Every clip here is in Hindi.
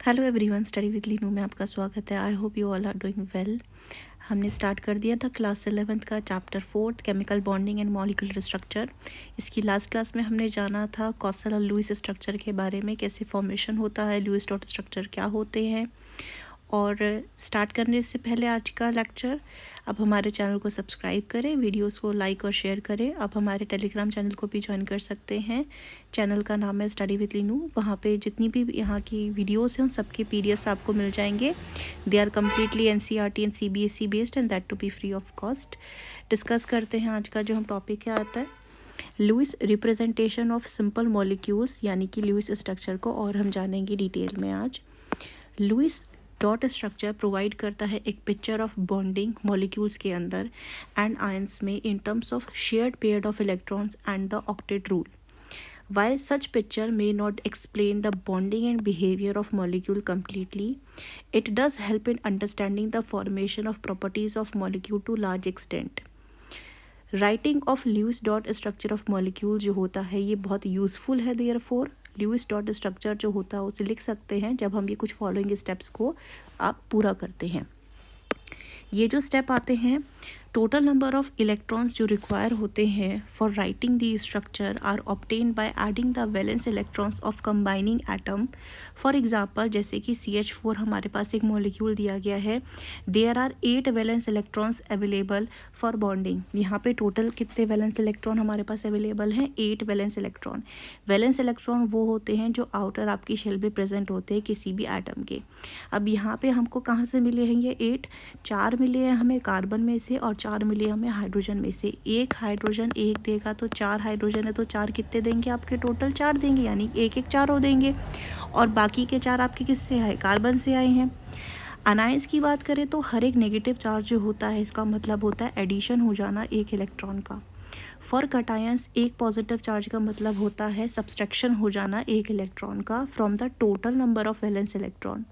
Hello everyone, study with Leenu में आपका स्वागत है। I hope you all are doing well. हमने स्टार्ट कर दिया था क्लास 11th का chapter 4 chemical bonding and molecular structure. इसकी लास्ट क्लास में हमने जाना था कॉसल और लुईस स्ट्रक्चर के बारे में, कैसे फॉर्मेशन होता है, लुईस डॉट स्ट्रक्चर क्या होते हैं। और स्टार्ट करने से पहले आज का लेक्चर, आप हमारे चैनल को सब्सक्राइब करें, वीडियोस को लाइक और शेयर करें। आप हमारे टेलीग्राम चैनल को भी ज्वाइन कर सकते हैं। चैनल का नाम है स्टडी विद लीनू। वहाँ पे जितनी भी यहाँ की वीडियोस हैं उन सबके पीडीएफ्स आपको मिल जाएंगे। They are completely NCERT and CBSE based and that too be free of cost. Discuss करते हैं आज का जो हम टॉपिक है आता है Lewis representation of simple molecules, यानी कि लुईस स्ट्रक्चर को और हम जानेंगे डिटेल में आज। लुईस डॉट स्ट्रक्चर प्रोवाइड करता है एक पिक्चर ऑफ बॉन्डिंग मॉलिक्यूल्स के अंदर एंड आयंस में in terms of shared pair of electrons and the octet rule. While such picture may not explain the bonding and behavior of molecule completely, it does help in understanding the formation of properties of molecule to large extent. Writing of Lewis dot structure of molecule जो होता है ये बहुत यूज़फुल है। देयरफॉर ल्यूइस डॉट स्ट्रक्चर जो होता है उसे लिख सकते हैं जब हम ये कुछ फॉलोइंग स्टेप्स को आप पूरा करते हैं। ये जो स्टेप आते हैं, टोटल नंबर ऑफ इलेक्ट्रॉन्स जो रिक्वायर होते हैं for writing the structure are obtain by adding the valence electrons of combining atom. For example जैसे कि CH4 हमारे पास एक मॉलिक्यूल दिया गया है, there are 8 valence electrons available for bonding. यहाँ पे टोटल कितने वैलेंस इलेक्ट्रॉन हमारे पास अवेलेबल हैं? 8 वैलेंस इलेक्ट्रॉन। वैलेंस इलेक्ट्रॉन वो होते हैं जो आउटर आपकी शेल में प्रेजेंट होते हैं किसी भी एटम के। अब यहाँ पे हमको कहाँ से मिले हैं ये 8? 4 मिले हैं हमें कार्बन में से और 4 मिले हमें हाइड्रोजन में से। एक हाइड्रोजन एक देगा तो 4 हाइड्रोजन है तो 4 कितने देंगे आपके? टोटल 4 देंगे, यानी एक एक 4 हो देंगे। और बाकी के 4 आपके किससे आए? कार्बन से आए हैं। अनायंस की बात करें तो हर एक नेगेटिव चार्ज जो होता है इसका मतलब होता है एडिशन हो जाना एक इलेक्ट्रॉन का। फॉर कटायंस एक पॉजिटिव चार्ज का मतलब होता है सब्सट्रैक्शन हो जाना एक इलेक्ट्रॉन का from the total number of valence electron.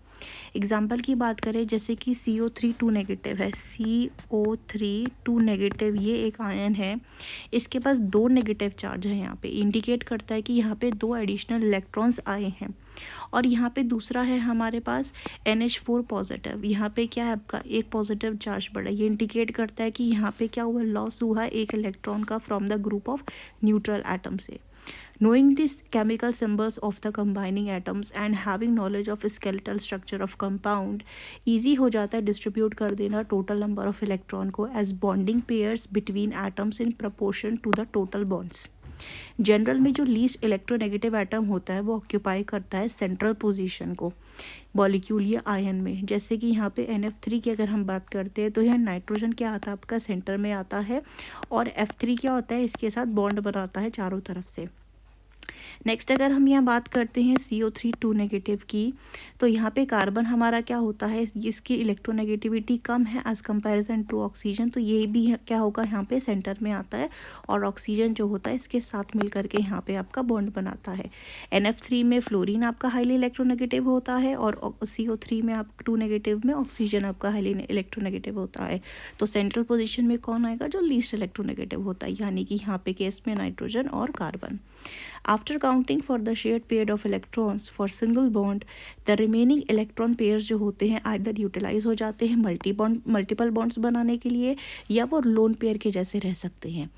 Example की बात करें जैसे कि CO3 2 नेगेटिव है, CO3 2 नेगेटिव ये एक आयन है, इसके पास 2 नेगेटिव चार्ज है। यहाँ पे इंडिकेट करता है कि यहाँ पे 2 एडिशनल इलेक्ट्रॉन्स आए हैं। और यहाँ पे दूसरा है हमारे पास NH4 पॉजिटिव, यहाँ पे क्या है आपका एक पॉजिटिव चार्ज बढ़ा। ये इंडिकेट करता है कि यहाँ पे क्या हुआ? लॉस हुआ एक इलेक्ट्रॉन का from the group of neutral atom से। Knowing these chemical symbols of the combining atoms and having knowledge of skeletal structure of compound, easy हो जाता है डिस्ट्रीब्यूट कर देना टोटल नंबर ऑफ इलेक्ट्रॉन को as bonding pairs between atoms in proportion to the total bonds. General में जो लीस्ट इलेक्ट्रोनेगेटिव एटम होता है वो ऑक्यूपाई करता है सेंट्रल पोजीशन को मॉलिक्यूल या आयन में। जैसे कि यहाँ पे NF3 की अगर हम बात करते हैं तो यह नाइट्रोजन क्या आता है आपका? सेंटर में आता है। और F3 क्या होता है? इसके साथ बॉन्ड बनाता है चारों तरफ से। नेक्स्ट अगर हम यहाँ बात करते हैं CO3 2 नेगेटिव की, तो यहाँ पे कार्बन हमारा क्या होता है? इसकी इलेक्ट्रोनेगेटिविटी कम है एज कंपैरिजन टू ऑक्सीजन, तो ये भी क्या होगा? यहाँ पे सेंटर में आता है और ऑक्सीजन जो होता है इसके साथ मिल करके यहाँ पे आपका बॉन्ड बनाता है। NF3 में फ्लोरीन आपका हाईली इलेक्ट्रोनेगेटिव होता है और CO3 में आप 2 नेगेटिव में ऑक्सीजन आपका हाईली इलेक्ट्रोनेगेटिव होता है। तो सेंट्रल पोजिशन में कौन आएगा? जो लीस्ट इलेक्ट्रोनेगेटिव होता है, यानी कि यहाँ पे केस में नाइट्रोजन और carbon. After counting for the shared pair of electrons for single bond, the remaining electron pairs जो होते हैं either utilize हो जाते हैं मल्टीपल बॉन्ड्स बनाने के लिए, या वो लोन पेयर के जैसे रह सकते हैं।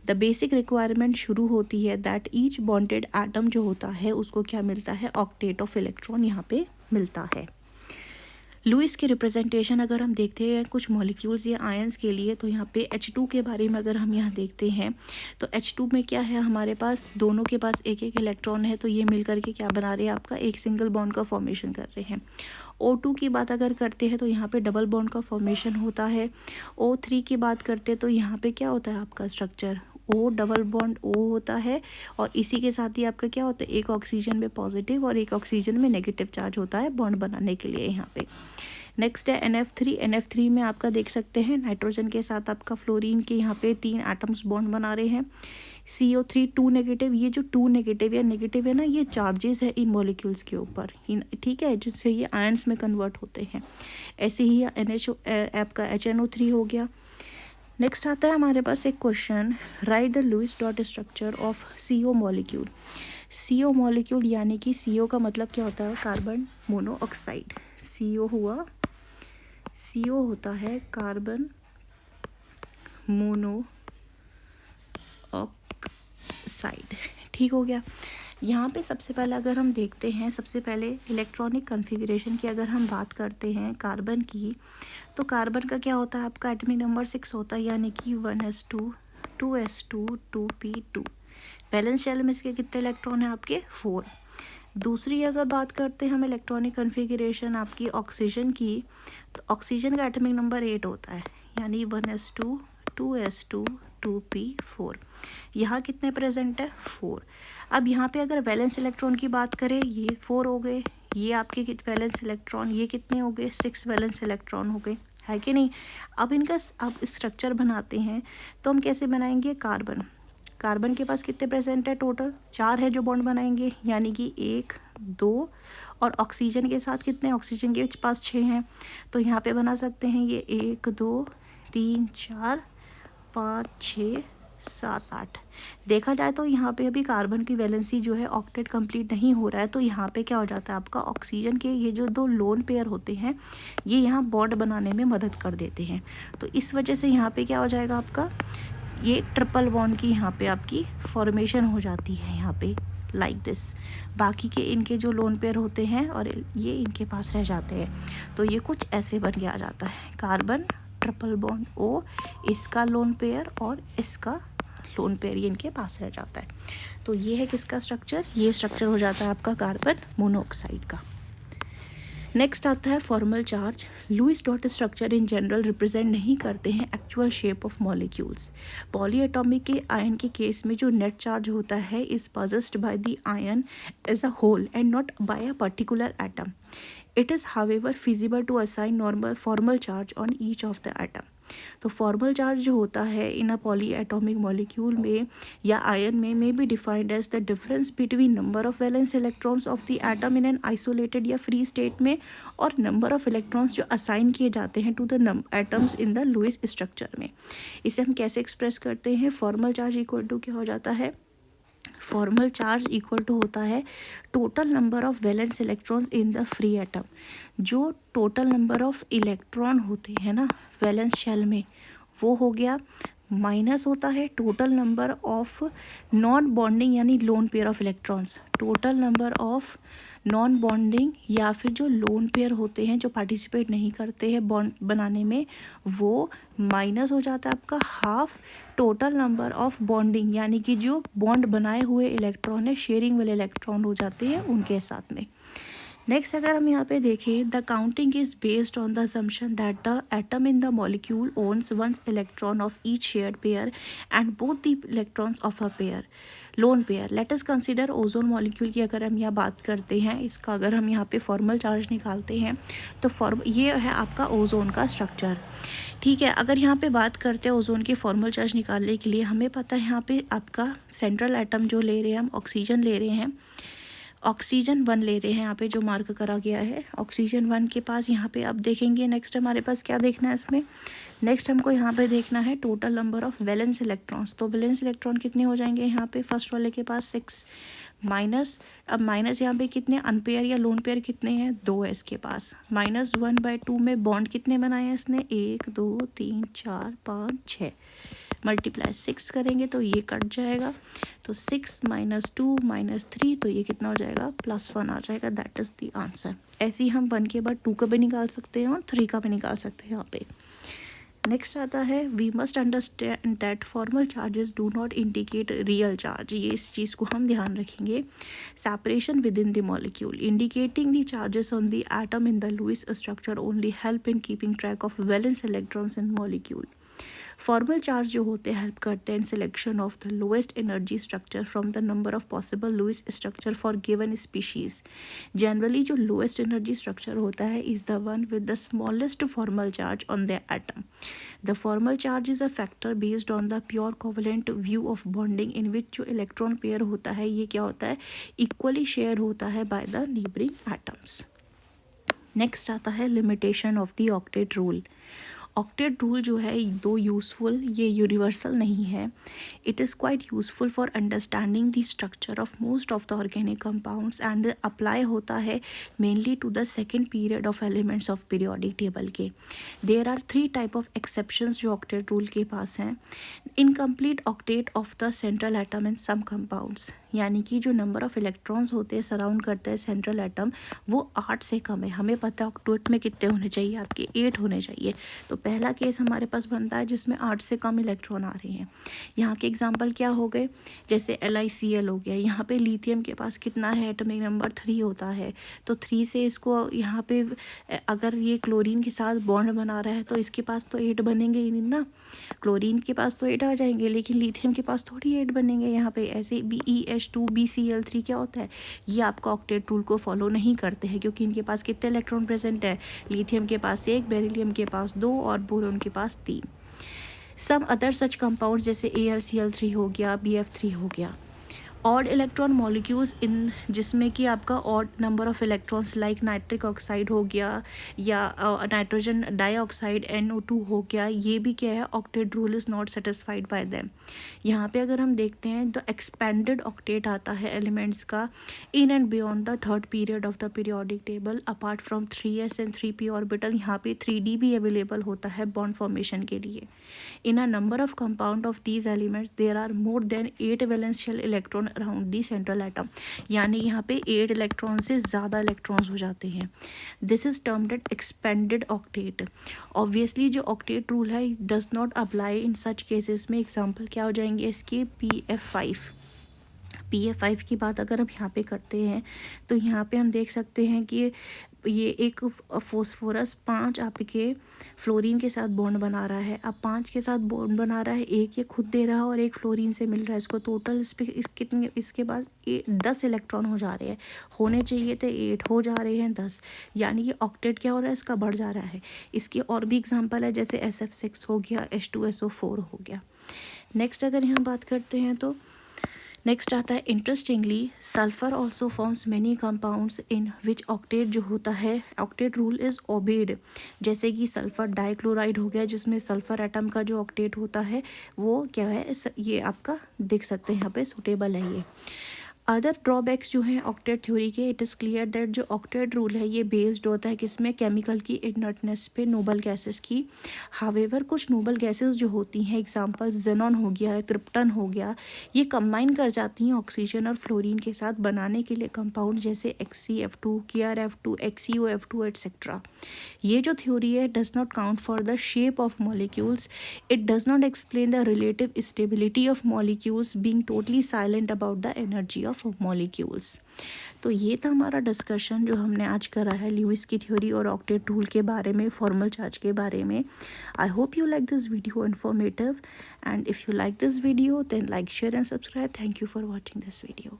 द बेसिक रिक्वायरमेंट शुरू होती है दैट ईच बॉन्डेड एटम जो होता है उसको क्या मिलता है? ऑक्टेट ऑफ इलेक्ट्रॉन यहाँ पे मिलता है। लुईस की रिप्रेजेंटेशन अगर हम देखते हैं कुछ मॉलिक्यूल्स या आयंस के लिए, तो यहाँ पे H2 के बारे में अगर हम यहाँ देखते हैं तो H2 में क्या है हमारे पास? दोनों के पास एक एक इलेक्ट्रॉन है, तो ये मिल करके क्या बना रहे हैं? आपका एक सिंगल बॉन्ड का फॉर्मेशन कर रहे हैं। O2 की बात अगर करते हैं तो यहाँ पे डबल बॉन्ड का फॉर्मेशन होता है। O3 की बात करते हैं तो यहाँ पे क्या होता है आपका structure? O double bond O होता है और इसी के साथ ही आपका क्या होता है? एक ऑक्सीजन में पॉजिटिव और एक ऑक्सीजन में नेगेटिव चार्ज होता है बॉन्ड बनाने के लिए यहाँ पे। नेक्स्ट है NF3 में आपका देख सकते हैं नाइट्रोजन के साथ आपका फ्लोरीन के यहाँ पे 3 एटम्स बॉन्ड बना रहे हैं। CO3 2 नेगेटिव, ये जो 2 नेगेटिव या नेगेटिव है ना, ये चार्जेस है इन मॉलिक्यूल्स के ऊपर, ठीक है, जिससे ये आयंस में कन्वर्ट होते हैं। ऐसे ही आपका HNO3 हो गया। नेक्स्ट आता है हमारे पास एक question, right the Lewis dot structure of CO molecule. CO molecule यानी कि CO का मतलब क्या होता है, कार्बन मोनोऑक्साइड। CO हुआ, CO होता है कार्बन मोनोऑक्साइड। ठीक हो गया। यहाँ पे सबसे पहले अगर हम देखते हैं, सबसे पहले इलेक्ट्रॉनिक कॉन्फ़िगरेशन की अगर हम बात करते हैं कार्बन की, तो कार्बन का क्या होता है, आपका एटॉमिक नंबर 6 होता है, यानी कि 1s2 2s2 2p2। Balance shell में इसके कितने इलेक्ट्रॉन हैं आपके, 4। दूसरी अगर बात करते हैं हम इलेक्ट्रॉनिक कॉन्फ़िगरेशन आपकी ऑक्सीजन की, तो ऑक्सीजन का एटॉमिक नंबर 8 होता है, यानी 1s2 2s2 2p4। यहाँ कितने प्रेजेंट है, 4। अब यहाँ पे अगर वैलेंस इलेक्ट्रॉन की बात करें, ये 4 हो गए, ये आपके वैलेंस इलेक्ट्रॉन ये कितने हो गए, 6 वैलेंस इलेक्ट्रॉन हो गए, है कि नहीं। अब इनका अब स्ट्रक्चर बनाते हैं, तो हम कैसे बनाएंगे, कार्बन के पास कितने प्रेजेंट है, टोटल 4 है जो बॉन्ड बनाएंगे, यानी कि 1 2, और ऑक्सीजन के साथ कितने, ऑक्सीजन के पास 6 हैं, तो यहाँ पे बना सकते हैं ये 1 2 3 4 5 6 7 8। देखा जाए तो यहाँ पे अभी कार्बन की वैलेंसी जो है ऑक्टेट कंप्लीट नहीं हो रहा है, तो यहाँ पे क्या हो जाता है आपका, ऑक्सीजन के ये जो 2 लोन पेयर होते हैं ये यहाँ बॉन्ड बनाने में मदद कर देते हैं, तो इस वजह से यहाँ पे क्या हो जाएगा आपका, ये ट्रिपल बॉन्ड की यहाँ पे आपकी फॉर्मेशन हो जाती है यहाँ पे, लाइक दिस। बाकी के इनके जो लोन पेयर होते हैं और ये इनके पास रह जाते हैं, तो ये कुछ ऐसे बन के आ जाता है, कार्बन ट्रिपल बॉन्ड O, इसका लोन पेयर और इसका लोन पेयर ये इनके पास रह जाता है। तो ये है किसका स्ट्रक्चर, ये स्ट्रक्चर हो जाता है आपका कार्बन मोनोऑक्साइड का। नेक्स्ट आता है formal charge. Lewis dot structure in general represent नहीं करते हैं actual shape of molecules. Polyatomic के आयन के केस में जो नेट चार्ज होता है is possessed by the ion as a whole and not by a particular atom. It is however feasible to assign normal formal charge on each of the atom। तो फॉर्मल चार्ज जो होता है इन अ पॉलीएटॉमिक मॉलिक्यूल में या आयन में may be defined as the difference between number of valence electrons of the atom in an isolated या फ्री स्टेट में, और नंबर ऑफ इलेक्ट्रॉन्स जो असाइन किए जाते हैं to the atoms in the Lewis structure में। इसे हम कैसे एक्सप्रेस करते हैं, फॉर्मल चार्ज इक्वल टू क्या हो जाता है, फॉर्मल चार्ज इक्वल टू होता है total number of valence electrons in the free atom. जो टोटल नंबर ऑफ इलेक्ट्रॉन होते हैं ना वैलेंस शेल में, वो हो गया माइनस होता है total number of non bonding यानी lone pair of electrons. Total number of non bonding या फिर जो लोन पेयर होते हैं जो पार्टिसिपेट नहीं करते हैं बॉन्ड बनाने में, वो माइनस हो जाता है आपका half total number of bonding, यानी कि जो बॉन्ड बनाए हुए इलेक्ट्रॉन है, शेयरिंग वाले इलेक्ट्रॉन हो जाते हैं उनके साथ में। नेक्स्ट अगर हम यहाँ पे देखें, the counting is based on the assumption that the atom in the molecule owns once electron of each shared pair and both the electrons of a pair lone pair. Let us consider ozone molecule की अगर हम यहाँ बात करते हैं, इसका अगर हम यहाँ पे फॉर्मल चार्ज निकालते हैं तो ये है आपका ओजोन का स्ट्रक्चर। ठीक है, अगर यहाँ पे बात करते हैं ओजोन के फॉर्मल चार्ज निकालने के लिए, हमें पता है यहाँ पे आपका सेंट्रल एटम जो ले रहे हैं हम ऑक्सीजन ले रहे हैं, ऑक्सीजन 1 ले रहे हैं यहाँ पे जो मार्क करा गया है ऑक्सीजन 1 के पास। यहाँ पे अब देखेंगे नेक्स्ट हमारे पास क्या देखना है इसमें, नेक्स्ट हमको यहाँ पे देखना है total number of valence electrons. तो वैलेंस इलेक्ट्रॉन कितने हो जाएंगे यहाँ पे, फर्स्ट वाले के पास 6 माइनस, अब माइनस यहाँ पे कितने अनपेयर या लोन पेयर कितने हैं, 2 है इसके पास, -1/2 में बॉन्ड कितने बनाए हैं इसने, 1 2 3 4 5 6, मल्टीप्लाई 6 करेंगे तो ये कट जाएगा, तो 6 -2 -3 तो ये कितना हो जाएगा, +1 आ जाएगा। That is the answer. ऐसे ही हम 1 के बाद 2 का भी निकाल सकते हैं और 3 का भी निकाल सकते हैं यहाँ पे। नेक्स्ट आता है, we must understand that formal charges do not indicate real charge. ये इस चीज़ को हम ध्यान रखेंगे। Separation with in the molecule indicating the charges on the atom in the Lewis structure only help in keeping track of valence electrons in molecule. Formal charge जो होते हैं हेल्प करते हैं in selection of the lowest energy structure from the number of possible Lewis structure for given species. Generally जो लोएस्ट एनर्जी स्ट्रक्चर होता है is the one with the smallest formal charge on the atom. The formal charge is a factor based on the pure covalent view of bonding in which जो इलेक्ट्रॉन पेयर होता है ये क्या होता है, इक्वली शेयर होता है by the neighbouring atoms. Next आता है limitation of the octet rule. Octet rule जो है दो यूज़फुल, ये यूनिवर्सल नहीं है. It is quite useful for understanding the structure of most of the organic compounds and apply होता है mainly to the second period of elements of periodic table के. There are 3 type of exceptions जो ऑक्टेट रूल के पास हैं. Incomplete octet of the central atom in some compounds, यानी कि जो नंबर ऑफ इलेक्ट्रॉन्स होते हैं सराउंड करते हैं सेंट्रल एटम वो 8 से कम है. हमें पता है ऑक्टेट में कितने होने चाहिए, आपके 8 होने चाहिए. तो पहला केस हमारे पास बनता है जिसमें 8 से कम इलेक्ट्रॉन आ रहे हैं. यहाँ के एग्जांपल क्या हो गए, जैसे LiCl हो गया. यहाँ पे लिथियम के पास कितना है, एटॉमिक नंबर 3 होता है. तो 3 से इसको यहाँ पे अगर ये क्लोरीन के साथ बॉन्ड बना रहा है तो इसके पास तो 8 बनेंगे ही नहीं ना. क्लोरीन के पास तो 8 आ जाएंगे, लेकिन लिथियम के पास थोड़ी 8 बनेंगे. यहाँ पे ऐसे BeH2 BCl3 क्या होता है, ये आपका ऑक्टेट रूल को फॉलो नहीं करते हैं, क्योंकि इनके पास कितने इलेक्ट्रॉन प्रेजेंट है, लिथियम के पास 1, बेरिलियम के पास 2 और बोरोन के पास 3. सम अदर सच कंपाउंड जैसे AlCl3 हो गया, BF3 हो गया. ऑड इलेक्ट्रॉन मॉलिक्यूल्स इन, जिसमें कि आपका odd number of electrons like nitric oxide हो गया या नाइट्रोजन डाइऑक्साइड NO2 हो गया, ये भी क्या है, octet rule is not satisfied by them. यहाँ पे अगर हम देखते हैं तो एक्सपेंडेड ऑक्टेट आता है एलिमेंट्स का in and beyond the third period of the periodic table apart from 3s and 3p orbital. यहाँ पे 3d भी अवेलेबल होता है बॉन्ड फॉर्मेशन के लिए. In a number of compound of these elements there are more than 8 valential electron around the central atom, यानी यहाँ पे 8 इलेक्ट्रॉन से ज़्यादा इलेक्ट्रॉन्स हो जाते हैं. This is termed at expanded octet. Obviously जो ऑक्टेट रूल है does not apply in such cases में. एग्जांपल क्या हो जाएंगे इसके, PF5 की बात अगर हम यहाँ पे करते हैं तो यहाँ पे हम देख सकते हैं कि ये एक फॉस्फोरस 5 आपके फ्लोरीन के साथ बॉन्ड बना रहा है. अब 5 के साथ बॉन्ड बना रहा है, एक ये खुद दे रहा है और एक फ्लोरीन से मिल रहा है. इसको टोटल कितने, इसके बाद 10 इलेक्ट्रॉन हो जा रहे हैं. होने चाहिए थे 8, हो जा रहे हैं 10, यानी कि ऑक्टेट क्या हो रहा है, इसका बढ़ जा रहा है. इसकी और भी एग्जांपल है जैसे SF6 हो गया, H2SO4 हो गया. नेक्स्ट अगर यहाँ बात करते हैं तो नेक्स्ट आता है interestingly sulphur also forms many compounds in which octet जो होता है, ऑक्टेट रूल इज़ ओबेड. जैसे कि सल्फर डाइक्लोराइड हो गया जिसमें सल्फर एटम का जो ऑक्टेट होता है वो क्या है, ये आपका देख सकते हैं यहाँ पे सुटेबल है. ये अदर ड्रॉबैक्स जो हैं ऑक्टेट थ्योरी के, इट इज़ क्लियर दैट जो ऑक्टेट रूल है ये बेस्ड होता है किसमें, केमिकल की इनर्टनेस पे, नोबल गैसेस की. हावेवर कुछ नोबल गैसेस जो होती हैं, एग्जांपल जेनॉन हो गया, क्रिप्टन हो गया, ये कंबाइन कर जाती हैं ऑक्सीजन और फ्लोरीन के साथ बनाने के लिए कंपाउंड जैसे XCF2, KrF2, XeOF2 एट्सेट्रा. ये जो थ्योरी है does not count for the shape of molecules. It does not explain the relative stability of molecules being totally silent about the energy of molecules. तो ये था हमारा डिस्कशन जो हमने आज करा है ल्यूइस की थ्योरी और ऑक्टेट रूल के बारे में, फॉर्मल चार्ज के बारे में. I hope you like this video informative, and if you like this video then like, share and subscribe. Thank you for watching this video.